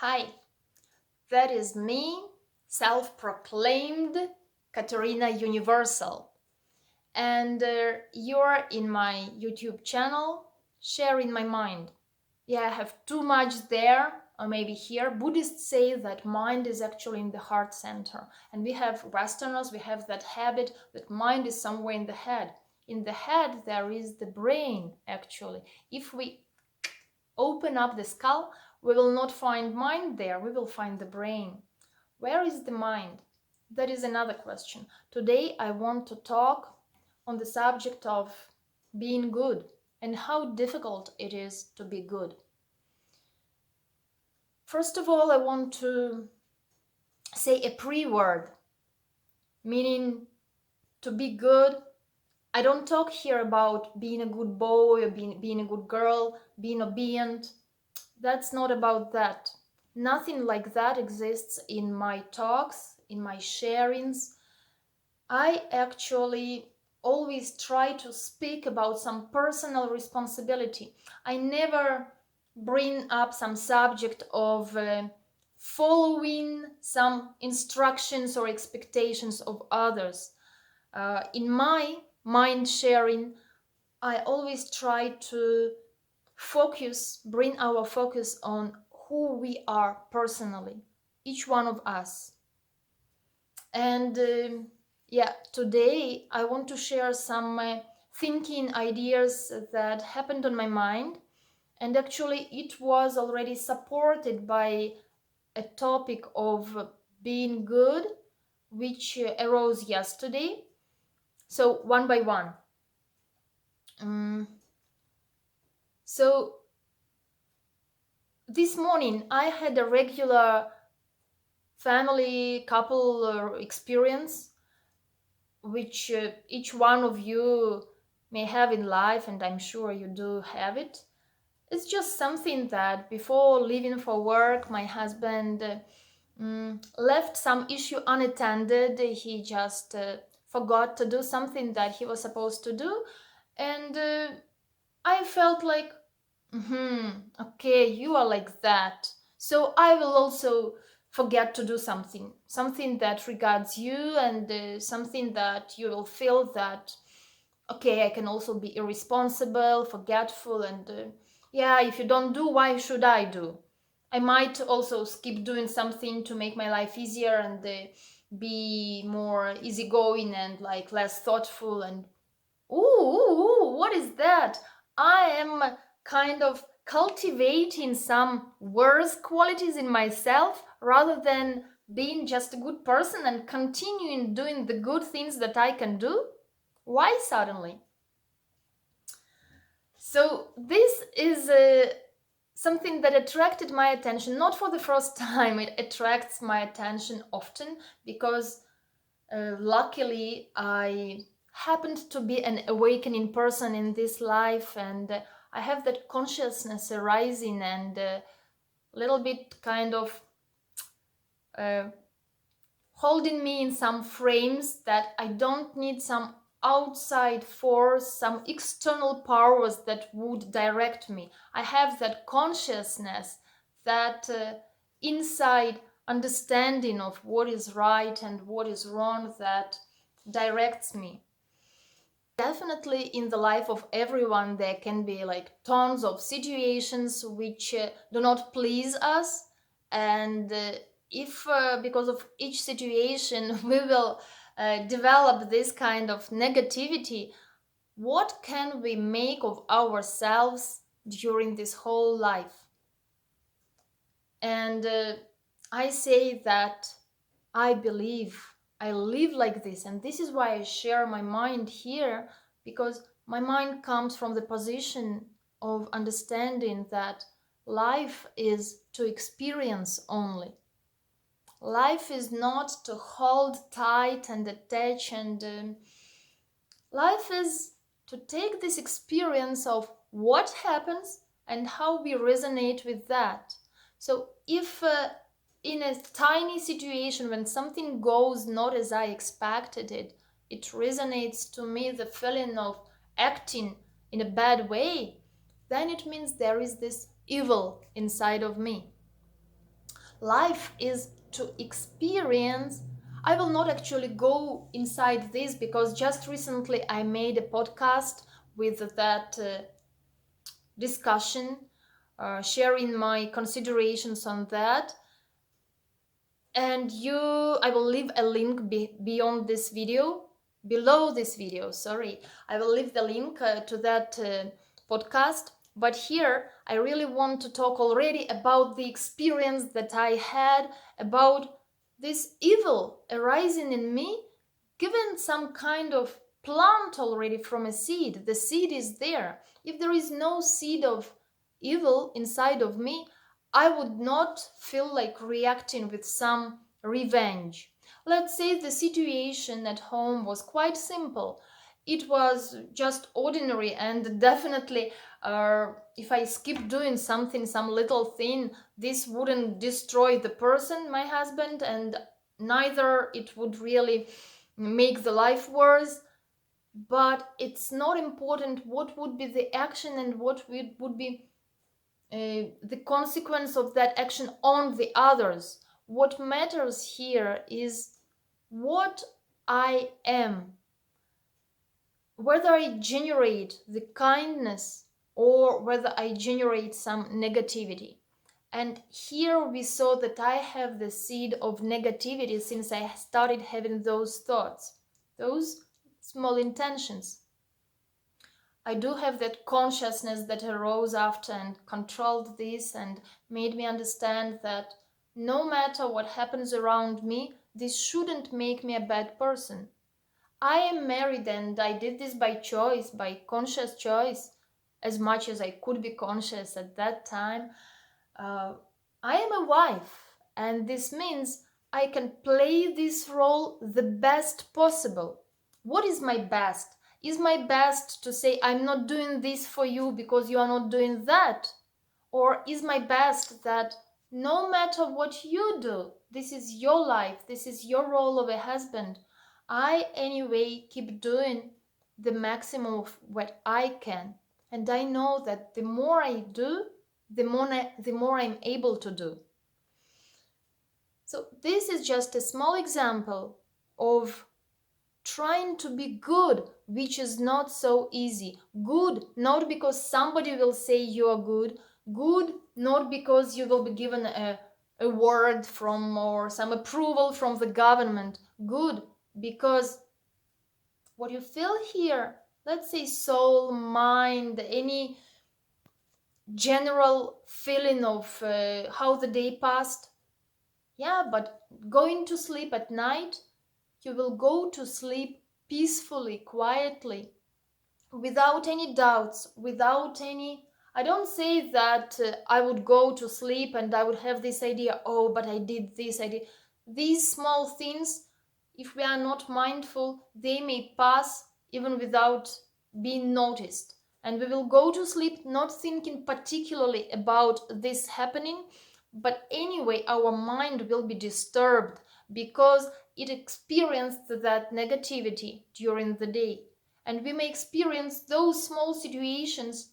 Hi, that is me, self-proclaimed Katerina Universal. And you're in my YouTube channel, sharing my mind. Yeah, I have too much there, or maybe here. Buddhists say that mind is actually in the heart center. And we have Westerners, we have that habit that mind is somewhere in the head. In the head, there is the brain, actually. If we open up the skull, we will not find mind there, we will find the brain. Where is the mind? That is another question. Today I want to talk on the subject of being good and how difficult it is to be good. First of all, I want to say a pre-word, meaning to be good. I don't talk here about being a good boy or being a good girl, being obedient. That's not about that. Nothing like that exists in my talks, in my sharings. I actually always try to speak about some personal responsibility. I never bring up some subject of following some instructions or expectations of others. In my mind sharing, I always try to bring our focus on who we are personally, each one of us. And today I want to share some thinking ideas that happened on my mind. And actually, it was already supported by a topic of being good, which arose yesterday. So, one by one. So, this morning I had a regular family couple experience, which each one of you may have in life, and I'm sure you do have it. It's just something that before leaving for work, my husband left some issue unattended. He just forgot to do something that he was supposed to do, and I felt like, okay, you are like that, so I will also forget to do something that regards you, and something that you will feel that, okay, I can also be irresponsible, forgetful, and if you don't do, why should I do? I might also skip doing something to make my life easier and be more easygoing and like less thoughtful. And what is that? I am kind of cultivating some worse qualities in myself rather than being just a good person and continuing doing the good things that I can do. Why suddenly? So this is something that attracted my attention, not for the first time. It attracts my attention often because luckily I happened to be an awakening person in this life, and I have that consciousness arising and a little bit kind of holding me in some frames that I don't need some outside force, some external powers that would direct me. I have that consciousness, that inside understanding of what is right and what is wrong that directs me. Definitely in the life of everyone there can be like tons of situations which do not please us, and if because of each situation we will develop this kind of negativity, what can we make of ourselves during this whole life? And I say that I believe I live like this, and this is why I share my mind here, because my mind comes from the position of understanding that life is to experience only. Life is not to hold tight and attach, and life is to take this experience of what happens and how we resonate with that. So if in a tiny situation when something goes not as I expected it, it resonates to me the feeling of acting in a bad way, then it means there is this evil inside of me. Life is to experience. I will not actually go inside this because just recently I made a podcast with that discussion, sharing my considerations on that. And I will leave a link beyond this video, below this video, sorry. I will leave the link to that podcast. But here I really want to talk already about the experience that I had about this evil arising in me, given some kind of plant already from a seed. The seed is there. If there is no seed of evil inside of me, I would not feel like reacting with some revenge. Let's say the situation at home was quite simple. It was just ordinary, and definitely if I skip doing something, some little thing, this wouldn't destroy the person, my husband, and neither it would really make the life worse. But it's not important what would be the action and what would be the consequence of that action on the others. What matters here is what I am, whether I generate the kindness or whether I generate some negativity. And here we saw that I have the seed of negativity since I started having those thoughts, those small intentions. I do have that consciousness that arose after and controlled this and made me understand that no matter what happens around me, this shouldn't make me a bad person. I am married and I did this by choice, by conscious choice, as much as I could be conscious at that time. I am a wife, and this means I can play this role the best possible. What is my best? Is my best to say I'm not doing this for you because you are not doing that? Or is my best that no matter what you do, this is your life, this is your role of a husband, I anyway keep doing the maximum of what I can. And I know that the more I do, the more I'm able to do. So this is just a small example of trying to be good, which is not so easy. Good, not because somebody will say you are good. Good, not because you will be given a word from or some approval from the government. Good, because what you feel here, let's say soul, mind, any general feeling of how the day passed. Yeah, but going to sleep at night, you will go to sleep peacefully, quietly, without any doubts, without any... I don't say that I would go to sleep and I would have this idea, oh, but I did this, I did... These small things, if we are not mindful, they may pass even without being noticed. And we will go to sleep not thinking particularly about this happening, but anyway, our mind will be disturbed because it experienced that negativity during the day. And we may experience those small situations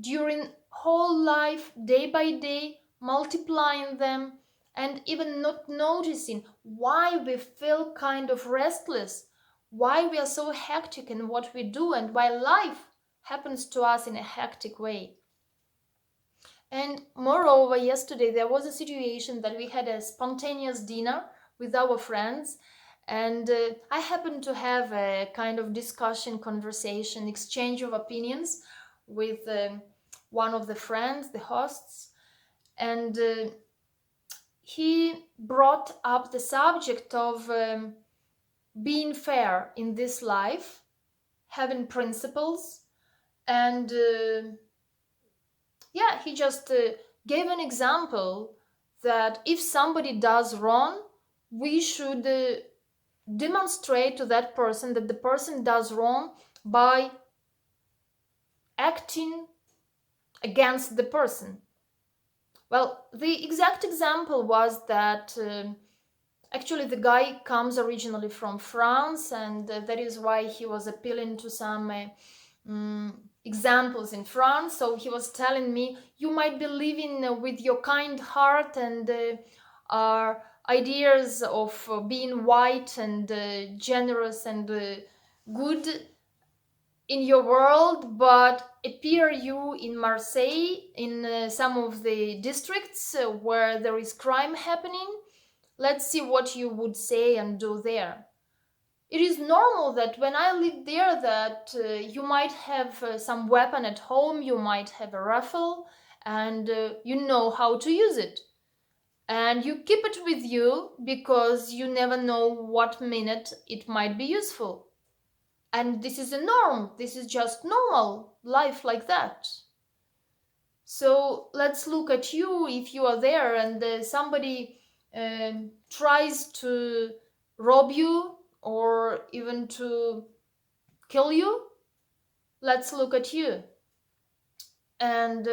during whole life, day by day, multiplying them, and even not noticing why we feel kind of restless, why we are so hectic in what we do, and why life happens to us in a hectic way. And moreover, yesterday there was a situation that we had a spontaneous dinner with our friends, and I happened to have a kind of discussion, conversation, exchange of opinions with one of the friends, the hosts, and he brought up the subject of being fair in this life, having principles, and yeah, he just gave an example that if somebody does wrong, we should demonstrate to that person that the person does wrong by acting against the person. Well, the exact example was that actually the guy comes originally from France, and that is why he was appealing to some examples in France. So he was telling me, you might be living with your kind heart and are ideas of being white and generous and good in your world, but appear you in Marseille, in some of the districts where there is crime happening. Let's see what you would say and do there. It is normal that when I live there that you might have some weapon at home, you might have a rifle, and you know how to use it. And you keep it with you because you never know what minute it might be useful. And this is a norm. This is just normal life like that. So let's look at you if you are there and somebody tries to rob you or even to kill you. Let's look at you and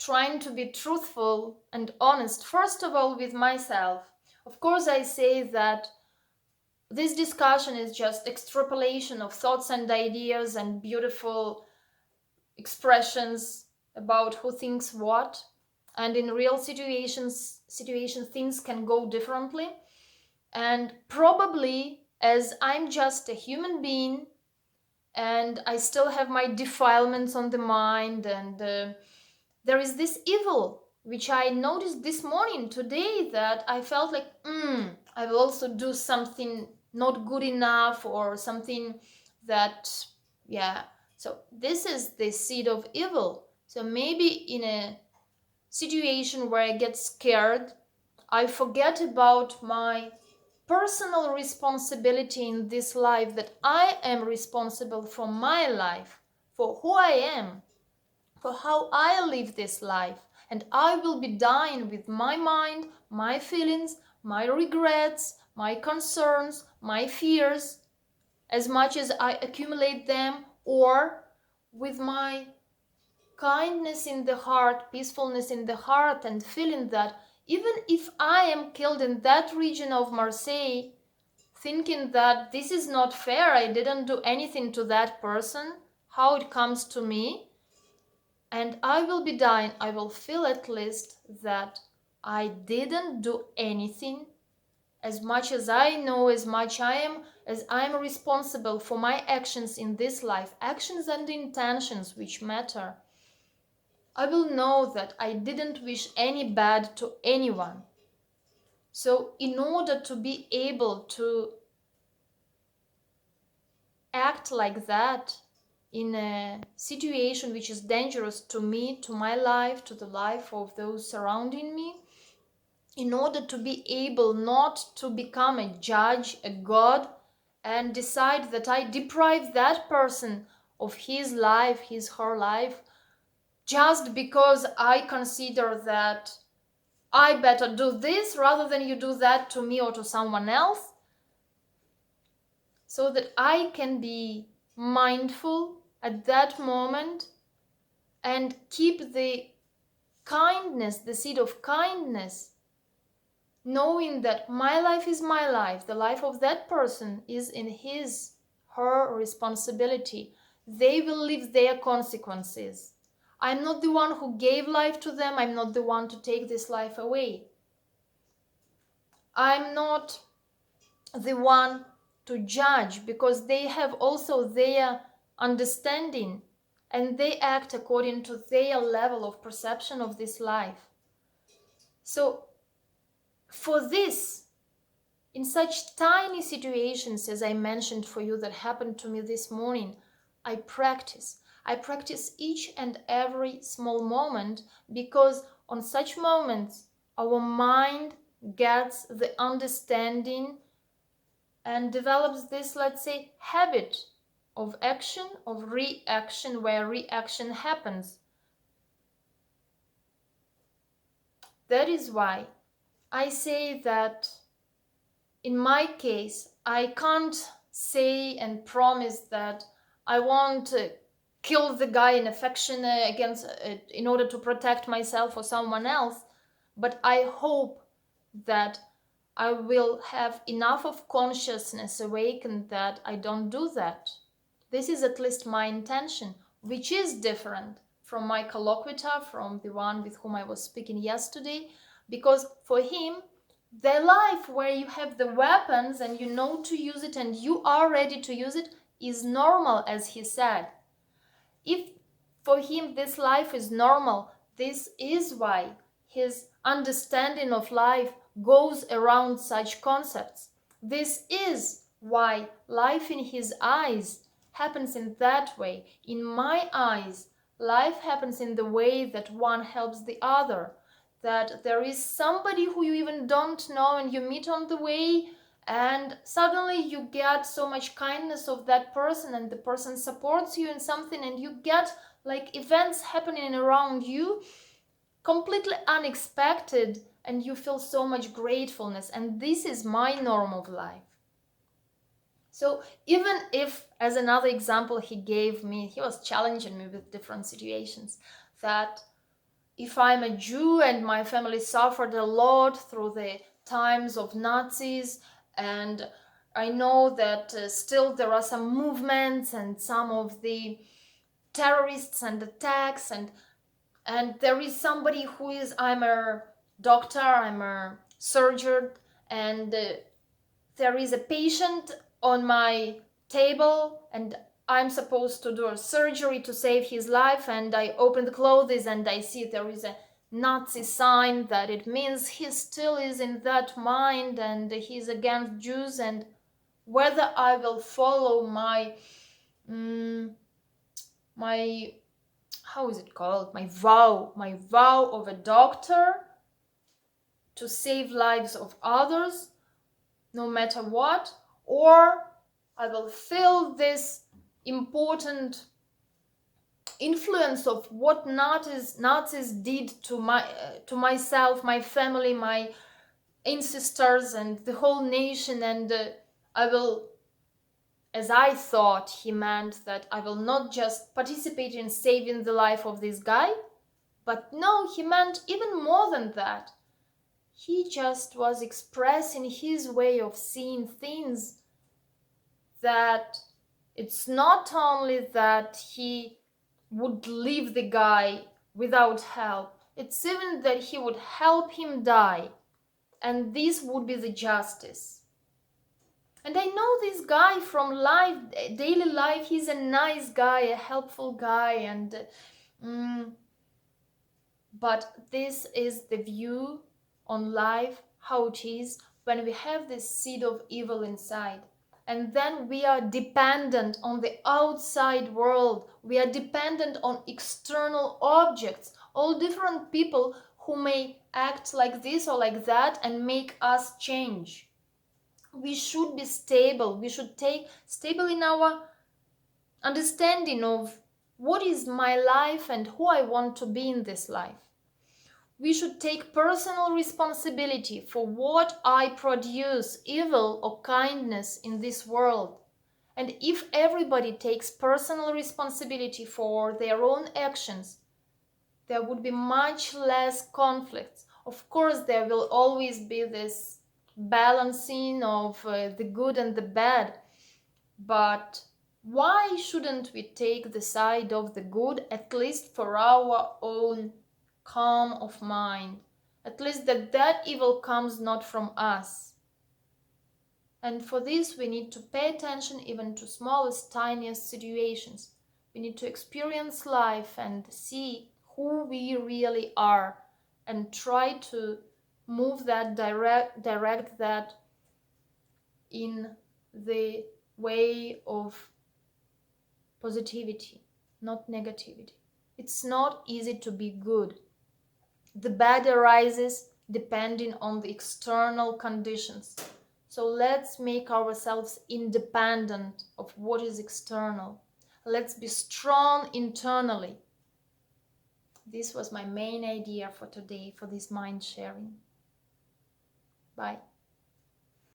trying to be truthful and honest, first of all, with myself. Of course, I say that this discussion is just extrapolation of thoughts and ideas and beautiful expressions about who thinks what, and in real situations things can go differently. And probably, as I'm just a human being and I still have my defilements on the mind, and there is this evil which I noticed this morning today, that I felt like I will also do something not good enough or something that, yeah. So this is the seed of evil. So maybe in a situation where I get scared, I forget about my personal responsibility in this life, that I am responsible for my life, for who I am, for how I live this life. And I will be dying with my mind, my feelings, my regrets, my concerns, my fears, as much as I accumulate them, or with my kindness in the heart, peacefulness in the heart, and feeling that even if I am killed in that region of Marseille, thinking that this is not fair, I didn't do anything to that person, how it comes to me, and I will be dying, I will feel at least that I didn't do anything. As much as I know, as much as I'm responsible for my actions in this life, actions and intentions which matter, I will know that I didn't wish any bad to anyone. So in order to be able to act like that in a situation which is dangerous to me, to my life, to the life of those surrounding me, in order to be able not to become a judge, a god, and decide that I deprive that person of his life, his, her life, just because I consider that I better do this rather than you do that to me or to someone else, so that I can be mindful at that moment and keep the kindness, the seed of kindness, knowing that my life is my life, the life of that person is in his, her responsibility. They will live their consequences. I'm not the one who gave life to them. I'm not the one to take this life away. I'm not the one to judge, because they have also their understanding and they act according to their level of perception of this life. So for this, in such tiny situations as I mentioned for you that happened to me this morning, I practice each and every small moment, because on such moments our mind gets the understanding and develops this, let's say, habit of action, of reaction, where reaction happens. That is why I say that in my case, I can't say and promise that I won't kill the guy in affection against in order to protect myself or someone else, but I hope that I will have enough of consciousness awakened that I don't do that. This is at least my intention, which is different from my colloquitor, from the one with whom I was speaking yesterday, Because for him, the life where you have the weapons and you know to use it and you are ready to use it is normal, as he said. If for him this life is normal, this is why his understanding of life goes around such concepts. This is why life in his eyes happens in that way. In my eyes, life happens in the way that one helps the other, that there is somebody who you even don't know and you meet on the way, and suddenly you get so much kindness of that person and the person supports you in something, and you get like events happening around you completely unexpected, and you feel so much gratefulness. And this is my norm of life. So even if, as another example he gave me, he was challenging me with different situations, that if I'm a Jew and my family suffered a lot through the times of Nazis, and I know that still there are some movements and some of the terrorists and attacks, and there is somebody who is, I'm a doctor, I'm a surgeon, and there is a patient on my table and I'm supposed to do a surgery to save his life, and I open the clothes and I see there is a Nazi sign, that it means he still is in that mind and he's against Jews, and whether I will follow my how is it called, my vow of a doctor to save lives of others no matter what, or I will feel this important influence of what Nazis did to myself, my family, my ancestors, and the whole nation, and I will, as I thought he meant, that I will not just participate in saving the life of this guy, but no, he meant even more than that. He just was expressing his way of seeing things, that it's not only that he would leave the guy without help, it's even that he would help him die, and this would be the justice. And I know this guy from life, daily life, he's a nice guy, a helpful guy, and but this is the view on life, how it is when we have this seed of evil inside. And then we are dependent on the outside world. We are dependent on external objects, all different people who may act like this or like that and make us change. We should be stable. We should take stable in our understanding of what is my life and who I want to be in this life. We should take personal responsibility for what I produce, evil or kindness, in this world. And if everybody takes personal responsibility for their own actions, there would be much less conflicts. Of course, there will always be this balancing of the good and the bad, but why shouldn't we take the side of the good, at least for our own calm of mind, at least that evil comes not from us? And for this we need to pay attention even to smallest, tiniest situations. We need to experience life and see who we really are, and try to move that, direct that in the way of positivity, not negativity. It's not easy to be good. The bad arises depending on the external conditions. So let's make ourselves independent of what is external. Let's be strong internally. This was my main idea for today, for this mind sharing. Bye.